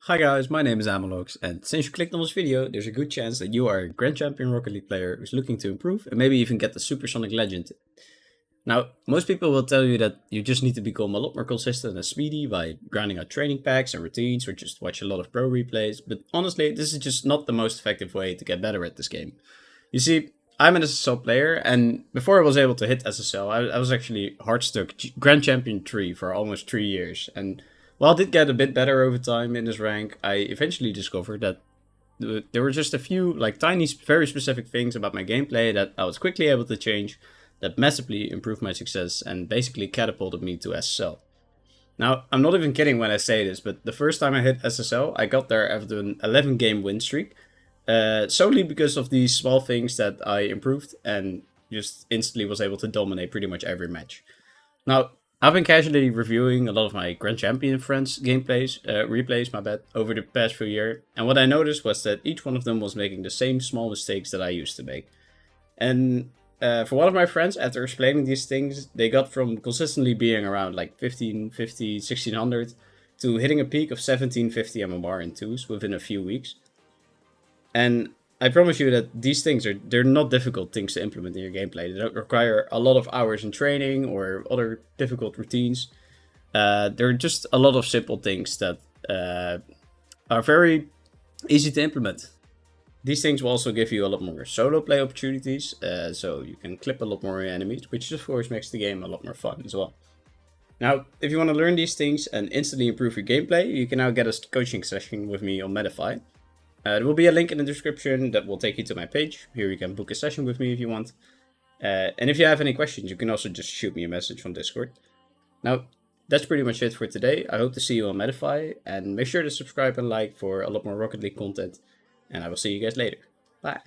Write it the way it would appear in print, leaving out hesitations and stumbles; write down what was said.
Hi guys, my name is Amalox, and since you clicked on this video, there's a good chance that you are a Grand Champion Rocket League player who's looking to improve and maybe even get the Supersonic Legend. Now, most people will tell you that you just need to become a lot more consistent and speedy by grinding out training packs and routines or just watch a lot of pro replays, but honestly, this is just not the most effective way to get better at this game. You see, I'm an SSL player, and before I was able to hit SSL, I was actually hardstuck Grand Champion 3 for almost 3 years, and while I did get a bit better over time in this rank, I eventually discovered that there were just a few tiny, very specific things about my gameplay that I was quickly able to change that massively improved my success and basically catapulted me to SSL. Now, I'm not even kidding when I say this, but the first time I hit SSL, I got there after an 11 game win streak, solely because of these small things that I improved and just instantly was able to dominate pretty much every match. Now, I've been casually reviewing a lot of my Grand Champion friends' replays, over the past few years, and what I noticed was that each one of them was making the same small mistakes that I used to make. And for one of my friends, after explaining these things, they got from consistently being around like 1550, 1600 to hitting a peak of 1750 MMR in twos within a few weeks. And I promise you that these things they're not difficult things to implement in your gameplay. They don't require a lot of hours in training or other difficult routines. They're just a lot of simple things that are very easy to implement. These things will also give you a lot more solo play opportunities, so you can clip a lot more enemies, which of course makes the game a lot more fun as well. Now, if you want to learn these things and instantly improve your gameplay, you can now get a coaching session with me on Medify. There will be a link in the description that will take you to my page. Here you can book a session with me if you want. And if you have any questions, you can also just shoot me a message on Discord. Now, that's pretty much it for today. I hope to see you on Medify, and make sure to subscribe and like for a lot more Rocket League content. And I will see you guys later. Bye.